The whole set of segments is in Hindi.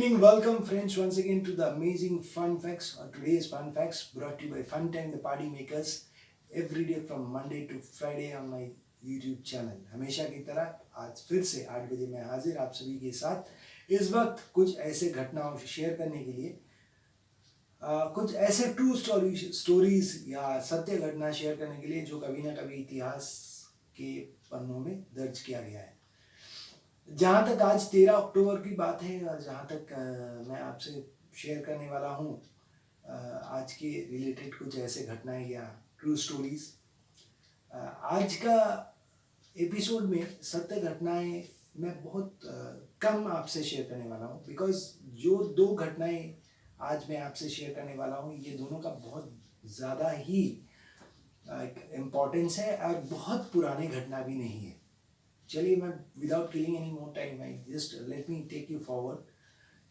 evening, welcome friends once again to the amazing Fun Facts. Today's Fun Facts brought to you by Fun Time the Party Makers every day from Monday to Friday on my YouTube channel. हमेशा की तरह आज फिर से 8 बजे मैं हाजिर आप सभी के साथ इस वक्त कुछ ऐसे घटनाओं से शेयर करने के लिए कुछ ऐसे ट्रू स्टोरीज या सत्य घटना शेयर करने के लिए जो कभी ना कभी इतिहास के पन्नों में दर्ज किया गया है। जहाँ तक आज 13 अक्टूबर की बात है और जहाँ तक मैं आपसे शेयर करने वाला हूँ आज के रिलेटेड कुछ ऐसे घटनाएं या ट्रू स्टोरीज। आज का एपिसोड में सत्य घटनाएं मैं बहुत कम आपसे शेयर करने वाला हूँ बिकॉज जो दो घटनाएं आज मैं आपसे शेयर करने वाला हूँ ये दोनों का बहुत ज़्यादा ही इम्पोर्टेंस है और बहुत पुराने घटना भी नहीं है। चलिए मैं without killing any more time I just let me take you forward.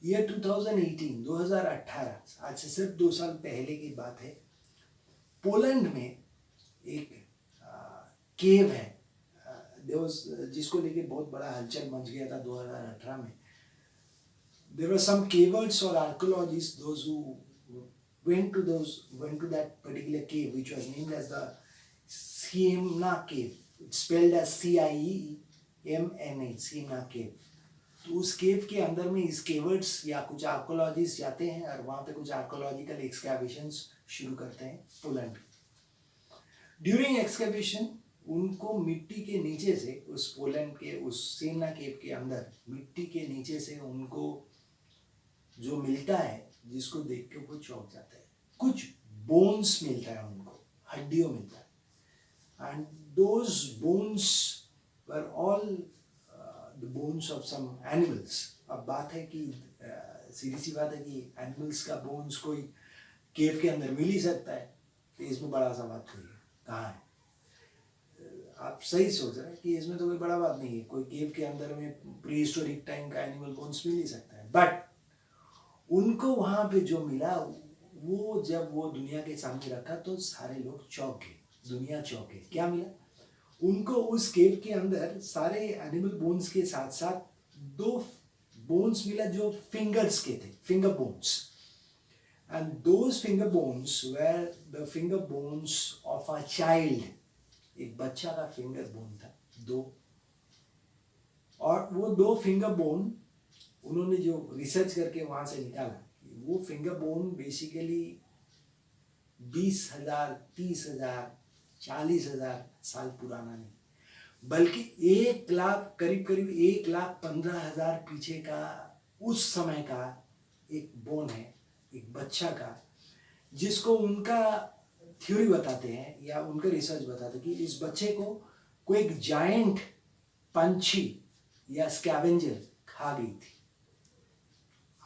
Year 2018 आज से सिर्फ 2 साल पहले की बात है। पोलैंड में एक केव है जिसको लेके बहुत बड़ा हलचल मच गया था 2018 में। There were some caverns or archaeologists, those who went to that particular cave, which was named as the Siemna Cave. It's spelled as CIEMNA, Siemna Cave. तो उस केव के अंदर में इस केवर्ड्स या कुछ आर्कोलॉजिस्ट जाते हैं और वहाँ पे कुछ आर्कोलॉजिकल एक्सकैवेशंस शुरू करते हैं पोलैंड। ड्यूरिंग एक्सकैवेशन उनको मिट्टी के नीचे से उस पोलैंड के उस सीमना केव के अंदर मिट्टी के नीचे से उनको जो मिलता है जिसको देख के वो चौंक जाता है। कुछ बोन्स मिलता है उनको, हड्डियों मिलता है and those bones were all the bones of some animals. अब बात है कि सीधी सी बात है कि एनिमल्स का बोन्स कोई केव के अंदर मिल ही सकता है, तो इसमें बड़ा सा बात कोई है कहाँ है। आप सही सोच रहे हैं कि इसमें तो कोई बड़ा बात नहीं है, कोई केव के अंदर में प्री हिस्टोरिक टाइम का एनिमल बोन्स मिल ही सकता है। बट उनको वहाँ पे जो मिला वो जब वो दुनिया के सामने रखा तो सारे लोग चौंक गए, दुनिया चौंक गई। क्या मिला उनको उस केव के अंदर? सारे एनिमल बोन्स के साथ साथ 2 बोन्स मिला जो फिंगर्स के थे, finger bones. And those finger bones were the finger bones of a child. एक बच्चा का फिंगर बोन था 2, और वो 2 फिंगर बोन उन्होंने जो रिसर्च करके वहां से निकाला वो फिंगर बोन बेसिकली 20,000, 30,000, 40,000 साल पुराना नहीं बल्कि 1 लाख करीब 1,15,000 पीछे का उस समय का एक बोन है, एक बच्चा का, जिसको उनका थ्योरी बताते हैं या उनका रिसर्च बताते हैं कि इस बच्चे को कोई एक जायंट पंछी या स्कैवेंजर खा गई थी।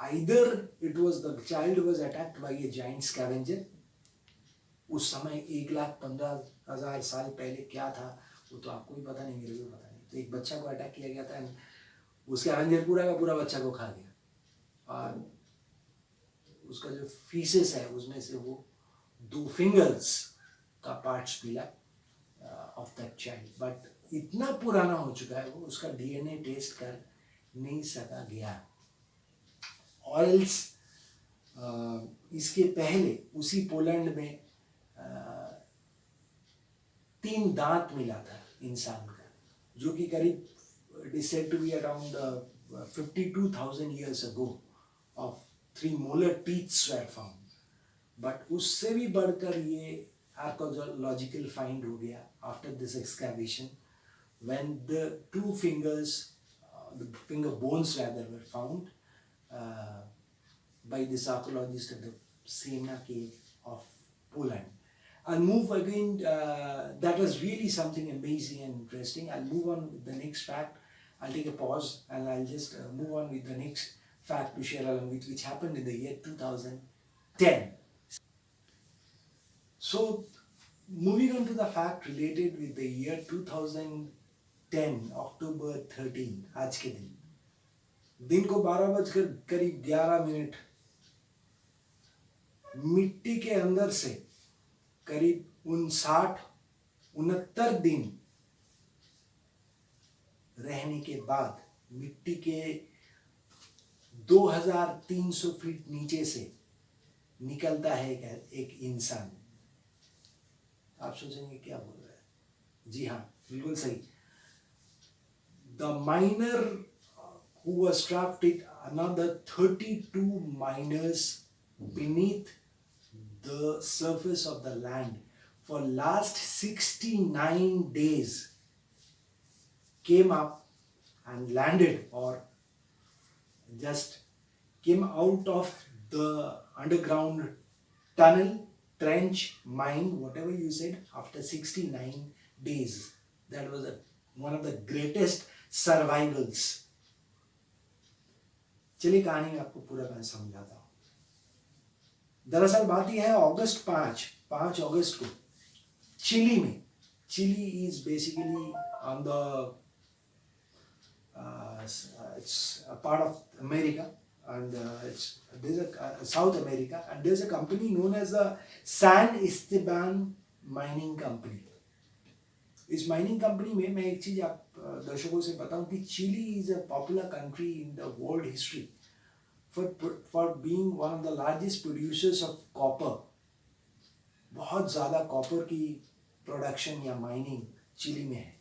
Either it was the child was attacked by a giant scavenger। उस समय 1,15,000 साल पहले क्या था वो तो आपको भी पता नहीं, मेरे को पता नहीं। तो एक बच्चा को अटैक किया गया था, वो स्कैवेंजर पूरा का पूरा बच्चा को खा गया और उसका जो फीसेस है उसमें से वो 2 फिंगर्स का पार्ट्स मिला ऑफ दैट चाइल्ड। बट इतना पुराना हो चुका है वो, उसका डीएनए टेस्ट कर नहीं सका गया। और एल्स इसके पहले उसी पोलैंड में 3 दांत मिला था इंसान का, जो कि करीब it is said to be around 52,000 years ago of 3 molar teeth were found। But उससे भी बढ़कर ये आर्कोलॉजिकल फाइंड हो गया after this excavation when the 2 fingers, the finger bones rather, were found by this archaeologist at the Siemna cave of Poland. I'll move again, that was really something amazing and interesting. I'll move on with the next fact. I'll take a pause and I'll just move on with the next fact to share along with, which happened in the year 2010. So moving on to the fact related with the year 2010, October 13, आज के दिन को 12 बजकर करीब 11 मिनट मिट्टी के अंदर से करीब 69 दिन रहने के बाद मिट्टी के 2300 फीट नीचे से निकलता है एक इंसान। आप सोचेंगे क्या बोल रहा है? जी हाँ, बिल्कुल सही। The minor who was trapped it another 32 miners beneath the surface of the land for last 69 days came up and landed, or just came out of the underground tunnel, trench, mine, whatever you said, after 69 days. That was one of the greatest survivals. चलिए कहानी में आपको पूरा मैं समझाता हूँ। दरअसल बात यह है, अगस्त 5 अगस्त को चिली में, Chile is basically on the it's a part of America, and there's a South America, and there's a company known as the San Esteban Mining Company. इस माइनिंग कंपनी में मैं एक चीज आप दर्शकों से बताऊं कि Chile is a popular country in the world history for being one of the largest producers of copper. बहुत ज़्यादा कॉपर की प्रोडक्शन या माइनिंग चिली में है,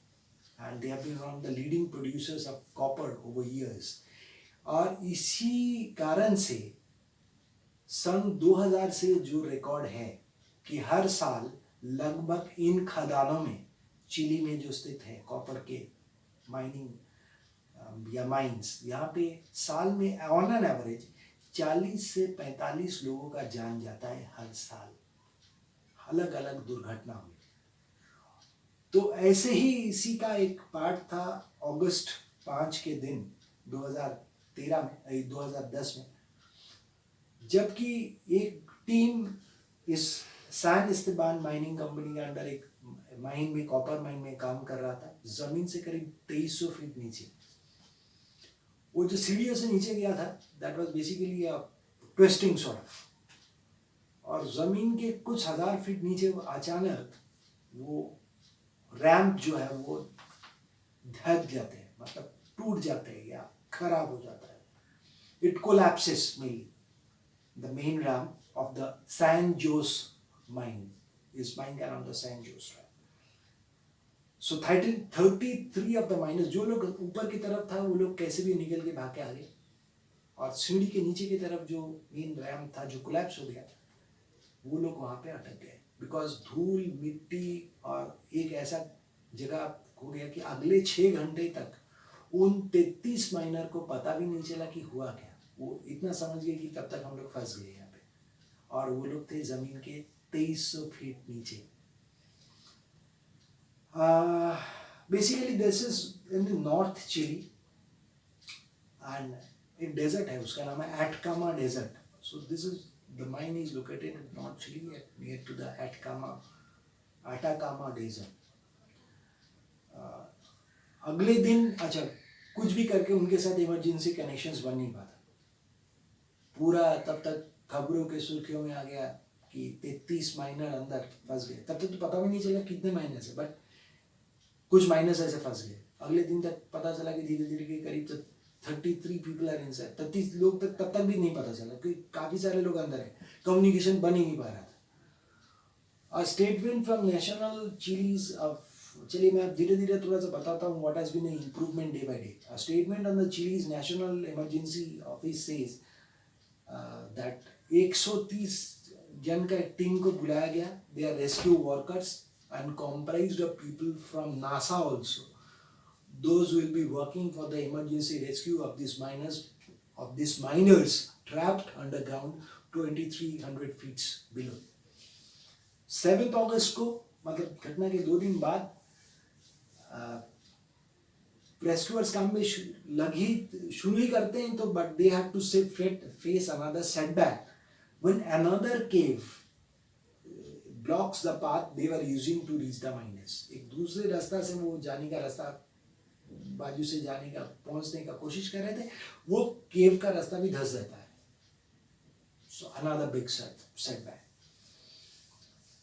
and they have been one of the leading producers of copper over years. और इसी कारण से सन 2000 से जो रिकॉर्ड है कि हर साल लगभग इन खदानों में, चिली में जो स्थित है कॉपर के माइनिंग या माइंस, यहाँ पे साल में ऑन एन एवरेज 40 से 45 लोगों का जान जाता है हर साल, अलग अलग दुर्घटना में। तो ऐसे ही इसी का एक पार्ट था अगस्त 5 के दिन 2010 में, जबकि एक टीम इस सैन इस्तेबान माइनिंग कंपनी के अंडर एक माइन में, कॉपर माइन में काम कर रहा था, जमीन से करीब 2300 फीट नीचे। वो जो सीढ़ियों से नीचे गया था, that was basically a twisting sort of, और जमीन के कुछ हजार फीट नीचे अचानक वो रैंप जो है वो धक जाते हैं, मतलब टूट जाते हैं या खराब हो जाता है। It collapses mainly the main ramp of the San Jose mine, इस माइन का नाम था San Jose. So 33 of the miners, जो लोग ऊपर की तरफ था वो लोग कैसे भी निकल के भाग के आ गए, और सीढ़ी के नीचे की तरफ जो मेन रैंप था जो कोलैप्स हो गया, वो लोग वहां पे अटक गए, बिकॉज धूल, मिट्टी, और एक ऐसा जगह हो गया कि अगले 6 घंटे तक उन 33 माइनर को पता भी नहीं चला कि हुआ क्या। वो इतना समझ गए कि तब तक हम लोग फंस गए यहाँ पे, और वो लोग थे जमीन के 2300 फीट नीचे। Basically this is in north Chile, and एक डेजर्ट है, उसका नाम है Atacama desert. So this is the mine is located in North Chile near to the Atacama Desert. अगले दिन, अच्छा, कुछ भी करके उनके साथ इमरजेंसी कनेक्शंस बन नहीं पाता, पूरा तब तक खबरों के सुर्खियों में आ गया कि 33 माइनर अंदर फंस गए। तब तक तो पता भी नहीं चला कितने माइनर्स है, बट कुछ माइनर्स ऐसे फंस गए। अगले दिन तक पता चला कि धीरे धीरे के करीब 33 पीपल आर इनसाइड, 33 लोग तब तक भी नहीं पता चला कि काफी सारे लोग अंदर है, कम्युनिकेशन बन ही नहीं पा रहा था। Statement from national Chile's of, चलिए मैं धीरे धीरे थोड़ा सा बताता हूँ what has been an improvement day by day. Statement on the Chile's national emergency office says that 130 जन का एक टीम को बुलाया गया, they are rescue workers and comprised of people from NASA also, those who will be working for the emergency rescue of these miners trapped underground 2300 feet below. 7 अगस्त को, मतलब घटना के 2 दिन बाद, रेस्क्यूअर्स काम में शुरू ही करते हैं, तो but they have to face another setback when another cave blocks the path they were using to reach the miners. एक दूसरे रास्ता से वो जाने का रास्ता, बाजू से जाने का, पहुंचने का कोशिश कर रहे थे, वो केव का रास्ता भी धंस जाता है। So another big setback,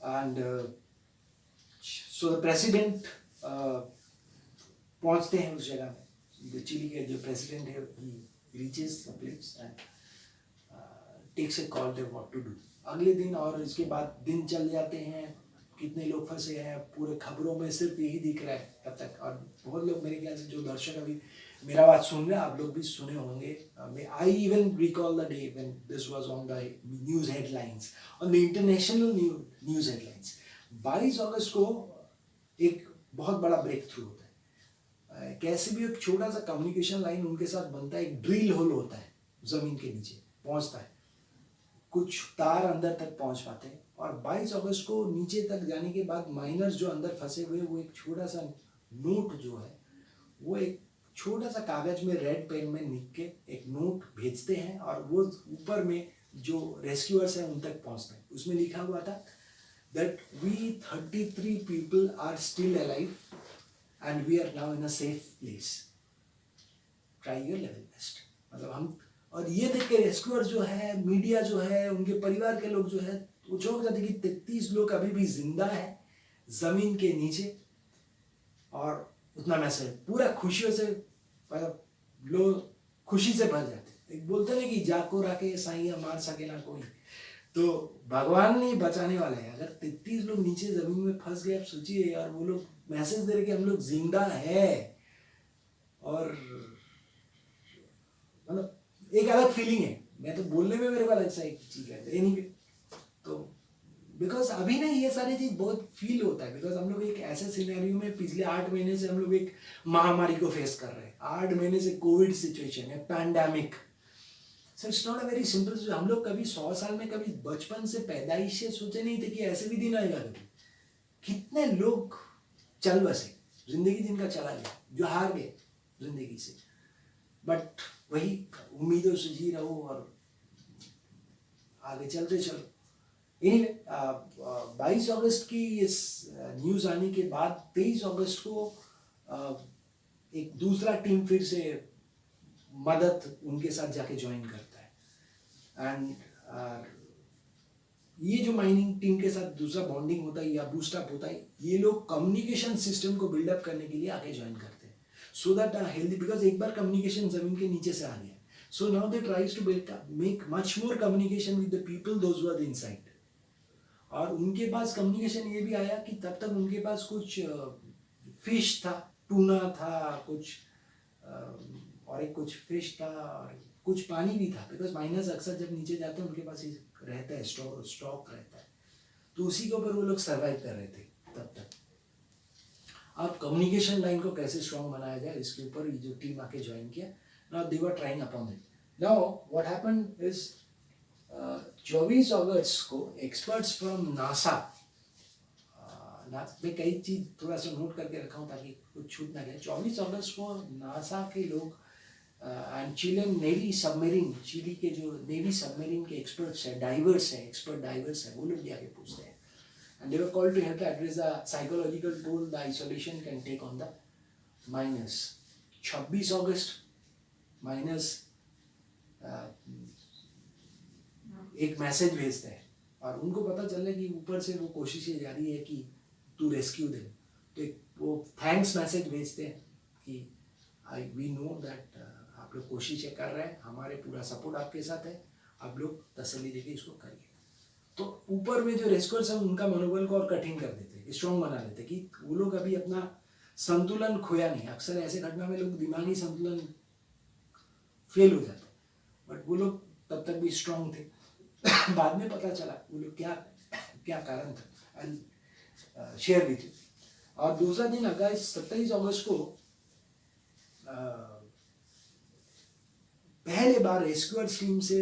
and so the president पहुंचते हैं उस जगह में। चिली के जो प्रेसिडेंट है, reaches the place and takes a call that what to do. अगले दिन और इसके बाद दिन चल जाते हैं, कितने लोग फंसे हैं, पूरे खबरों में सिर्फ यही दिख रहा है तब तक। और बहुत लोग मेरे ख्याल से जो दर्शक अभी मेरा बात सुन रहे हैं, आप लोग भी सुने होंगे। I even recall the day when this was on the news headlines, on the international news headlines. 22 अगस्त को एक बहुत बड़ा ब्रेक थ्रू होता है। कैसे भी एक छोटा सा कम्युनिकेशन लाइन उनके साथ बनता है, एक ड्रिल होल होता है ज़मीन के नीचे पहुंचता है, कुछ तार अंदर तक पहुंच पाते हैं। और 22 अगस्त को नीचे तक जाने के बाद माइनर्स जो अंदर फंसे हुए, वो एक छोटा सा नोट जो है, वो एक छोटा सा कागज में रेड पेन में लिख के एक नोट भेजते हैं, और वो ऊपर में जो रेस्क्यूअर्स हैं उन तक पहुंचते हैं। उसमें लिखा हुआ था that we 33 people are still alive and we are now in a safe place. Try your level best. मतलब हम, और ये देख के रेस्क्यूअर जो है, मीडिया जो है, उनके परिवार के लोग जो है, वो चौंक जाते कि 33 लोग अभी भी जिंदा है जमीन के नीचे। और उतना मैसेज पूरा खुशियों से, मतलब लोग खुशी से भर जाते। एक बोलते ना कि जाको राके साइया मार सके ना कोई, तो भगवान नहीं बचाने वाला है। अगर 33 लोग नीचे जमीन में फंस गए, आप सोचिए यार, वो लोग मैसेज दे रहे कि हम लोग जिंदा है, और मतलब एक अलग फीलिंग है। मैं तो बोलने में मेरे को अच्छा एक चीज है एनीवे। तो बिकॉज अभी ना ये सारी चीज बहुत फील होता है, बिकॉज हम लोग एक ऐसे सिनेरियो में पिछले 8 महीने से हम लोग एक महामारी को फेस कर रहे हैं। 8 महीने से कोविड सिचुएशन है, pandemic. So it's not a very simple. हम लोग कभी 100 साल में कभी बचपन से पैदाइश से सोचे नहीं थे कि ऐसे भी दिन आएगा कभी। कितने लोग चल बसे, जिंदगी जिनका चला गया, जो हार गए जिंदगी से। बट वही उम्मीदों से जी रहो और आगे चलते चलो। एनीवे, 22 अगस्त की इस न्यूज़ आने के बाद 23 अगस्त को एक दूसरा टीम फिर से मदद उनके साथ जाके ज्वाइन करता है। एंड ये जो माइनिंग टीम के साथ दूसरा बॉन्डिंग होता है या बूस्टअप होता है, ये लोग कम्युनिकेशन सिस्टम को बिल्डअप करने के लिए आगे ज्वाइन करते हैं, सो दैट हेल्दी। बिकॉज एक बार कम्युनिकेशन जमीन के नीचे से आ गया, so now they tries to make much more communication with the people those who are inside. और उनके पास कम्युनिकेशन ये भी आया कि तब तक उनके पास कुछ फिश था, टूना था कुछ, और एक कुछ फिश था, और कुछ पानी भी था। बिकॉज माइनर्स अक्सर जब नीचे जाते हैं उनके पास रहता है, स्टॉक रहता है, तो उसी के ऊपर वो लोग सर्वाइव कर रहे थे तब तक। अब कम्युनिकेशन लाइन को कैसे स्ट्रॉन्ग बनाया जाए, इसके ऊपर ये जो टीम आके ज्वाइन किया। Now they were trying upon it. Now what happened is 24 अगस्त को एक्सपर्ट्स फ्रॉम नासा, मैं कई चीज थोड़ा सा नोट करके रखा हूँ ताकि कुछ छूट ना जाए। 24 अगस्त को नासा के लोग and Chilean navy submarine, Chile के जो नेवी सबमरीन के एक्सपर्ट्स है, डाइवर्स है, एक्सपर्ट डाइवर्स है, वो लोग जाके पूछते हैं। And they were called to help to address the psychological toll the isolation can take on the miners. 26 August minus एक मैसेज भेजते हैं, और उनको पता चले कि ऊपर से वो कोशिशें जारी है कि तू रेस्क्यू दे। तो एक वो थैंक्स मैसेज भेजते हैं कि वी नो दैट आप लोग कोशिशें कर रहे हैं, हमारे पूरा सपोर्ट आपके साथ है, आप लोग तसल्ली देके इसको करिए। तो ऊपर में जो रेस्क्यूअर्स हैं उनका मनोबल को और कठिन कर देते, स्ट्रॉन्ग बना देते कि वो लोग अभी अपना संतुलन खोया नहीं। अक्सर ऐसे घटना में लोग दिमागी संतुलन फेल हो जाते, बट वो लोग तब तक भी स्ट्रॉन्ग थे। बाद में पता चला वो लोग क्या क्या कारण था, आई शेयर विद यू। और दूसरा दिन 27 अगस्त को पहले बार रेस्क्यूअर्स टीम से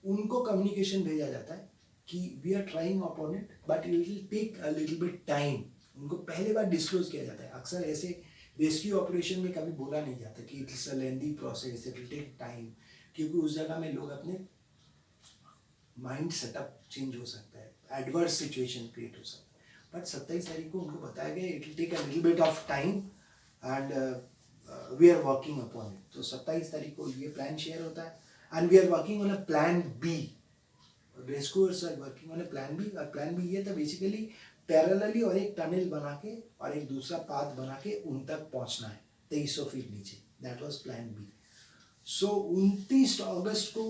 उनको कम्युनिकेशन भेजा जाता है कि we are trying upon it but it will take a little bit time. उनको पहले बार डिस्क्लोज किया जाता है। अक्सर ऐसे रेस्क्यू ऑपरेशन में कभी बोला नहीं जाता कि it is a lengthy process, it will take time, क्योंकि उस जगह में लोग अपने माइंड सेटअप चेंज हो सकता है, एडवर्स सिचुएशन क्रिएट हो सकता है। बट 27 तारीख को उनको बताया गया it will take a little bit of time and we are working upon it. तो 27 तारीख को ये प्लान शेयर होता है and we are working on a plan B. Rescuers are working on a plan B, और प्लान बी ये था बेसिकली पैरेलली और एक टनल बना के और एक दूसरा पाथ बना के उन तक पहुंचना है 2300 फीट नीचे। That was plan B. So 29 अगस्त को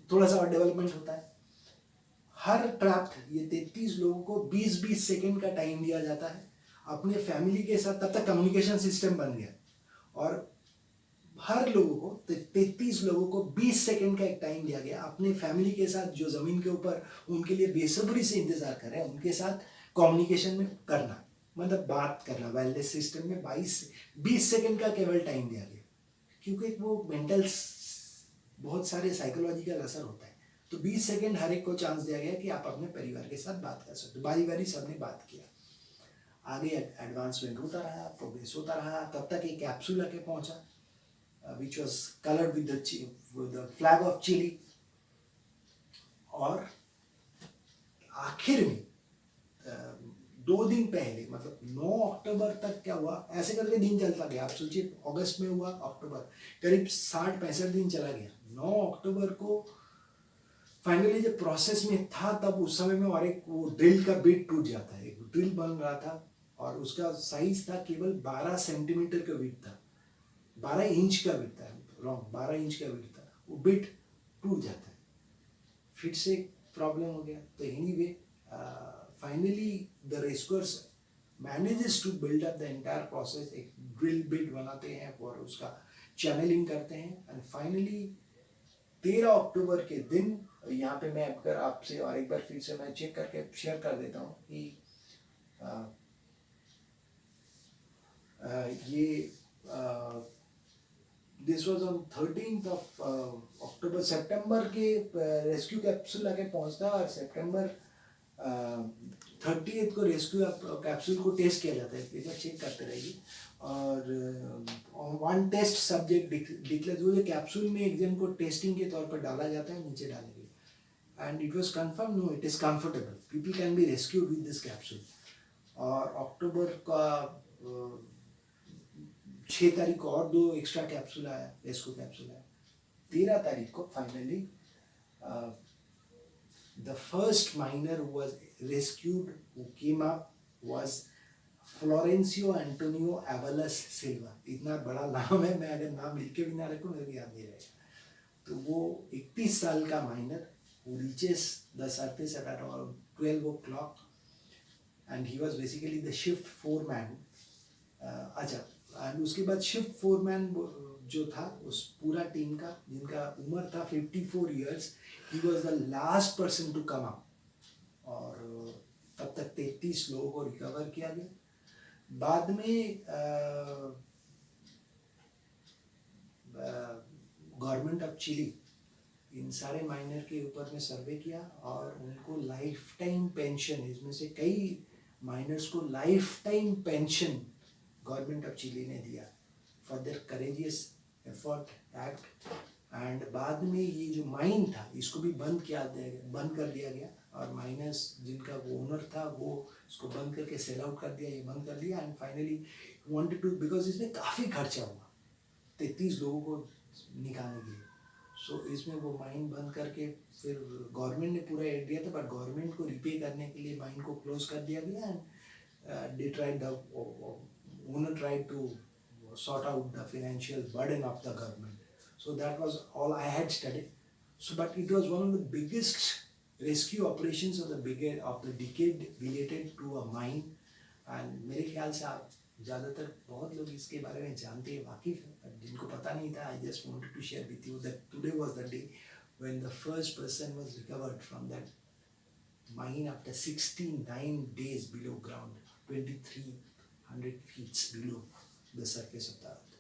थोड़ा सा और डेवलपमेंट होता है। हर ट्रैप्ड ये 33 लोगों को 20-20 सेकेंड का टाइम दिया जाता है अपने फैमिली के साथ। तब तक कम्युनिकेशन सिस्टम बन गया और हर लोगों को 33 लोगों को 20 सेकेंड का एक टाइम दिया गया अपने फैमिली के साथ जो जमीन के ऊपर उनके लिए बेसब्री से इंतजार कर रहे हैं उनके साथ कम्युनिकेशन में करना, मतलब बात करना। वायरलेस सिस्टम में 20 सेकेंड का केवल टाइम दिया गया क्योंकि वो मेंटल बहुत सारे साइकोलॉजिकल असर होता है। तो 20 सेकेंड हर एक को चांस दिया गया कि आप अपने परिवार के साथ बात कर सकते हो। बारी बारी सबने बात किया। आगे एडवांसमेंट होता रहा, प्रोग्रेस होता रहा, तब तक एक कैप्सूल आके पहुंचा which was coloured with the flag of Chile. और आखिर में 2 दिन पहले, मतलब 9 अक्टूबर तक क्या हुआ, ऐसे करके दिन चलता गया। आप सोचिए, अगस्त में हुआ, अक्टूबर, करीब 60-65 दिन चला गया। 9 अक्टूबर को फाइनली जब प्रोसेस में था तब उस समय में और एक वो ड्रिल का बिट टूट जाता है। एक ड्रिल बन रहा था और उसका साइज था केवल 12 सेंटीमीटर का विड्थ था, 12 इंच का विड्थ था, रॉन्ग, 12 इंच का विड्थ था। वो बिट टूट जाता है, फिर से प्रॉब्लम हो गया। तो anyway finally the rescuers manages to build up the entire process. एक ड्रिल बिट बनाते हैं और उसका चैनलिंग करते हैं एंड फाइनली 13 अक्टूबर के दिन, यहाँ पे मैं अगर आपसे और एक बार फिर से मैं चेक करके शेयर कर देता हूँ कि ये this was on 13th of October. सितंबर के रेस्क्यू कैप्सूल आके पहुँचता है और सितंबर 30th को रेस्क्यू कैप्सूल को टेस्ट किया जाता है। एक बार चेक करते रहिए। और 1 टेस्ट सब्जेक्ट डिक्लेयर, जो कैप्सूल में एक जन को टेस्टिंग के तौर पर डाला जाता है, नीचे डालेंगे and it was confirm, no it is comfortable, people can be rescued with this capsule. और अक्टूबर का 6 तारीख को और 2 एक्स्ट्रा कैप्सूल आया, रेस्क्यू कैप्सूल आया। 13 तारीख को finally the first miner who was rescued, who came up, was Florencio Antonio Avalos Silva. इतना बड़ा नाम है, मैं अगर नाम लिख के भी ना रखूँ मेरे को याद नहीं रहेगा। तो वो 31 साल का minor who reaches the surface at around 12 o'clock and he was basically the shift foreman। अच्छा, एंड उसके बाद शिफ्ट फोरमैन जो था उस पूरा टीम का, जिनका उम्र था 54 years, he was the last person to come up. और तब तक 33 लोगों को रिकवर किया गया। बाद में गवर्नमेंट ऑफ चिली इन सारे माइनर के ऊपर में सर्वे किया और उनको लाइफ टाइम पेंशन, इसमें से कई माइनर्स को life time pension government of Chile ने दिया for their courageous effort act. And बाद में ये जो माइन था इसको भी बंद कर दिया गया और माइनर्स जिनका वो ओनर था वो इसको बंद करके सेल आउट कर दिया, ये बंद कर दिया। And finally wanted to, because इसमें काफ़ी खर्चा हुआ 33 लोगों को निकालने के लिए। सो इसमें वो माइन बंद करके फिर गवर्नमेंट ने पूरा एड दिया था, बट गवर्नमेंट को रिपे करने के लिए माइन को क्लोज कर दिया गया। And they tried, the owner tried to sort out the financial burden of the government. So that was all I had studied. So, but it was one of the biggest rescue operations of the decade related to a mine. And मेरे ख्याल से आप ज़्यादातर बहुत लोग इसके बारे में जानते हैं, वाकिफ हैं, जिनको पता नहीं था, I just wanted to share with you that today was the day when the first person was recovered from that mine after 69 days below ground, 2300 feet below the surface of the earth.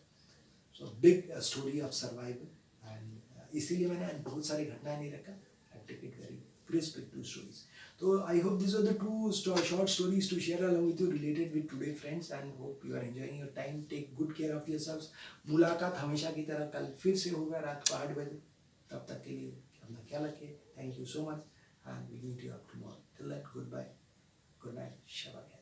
So big story of survival, and इसीलिए मैंने बहुत सारी घटनाएं नहीं रखा। I take it very crisp with 2 stories. So I hope these are the 2 short stories to share along with you related with today, friends, and hope you are enjoying your time. Take good care of yourselves. मुलाकात हमेशा की तरह कल फिर से होगा रात को 8 बजे। तब तक के लिए अपना ख्याल रखिए। Thank you so much and we'll meet you up tomorrow. Till then, goodbye, good night, Shabbat.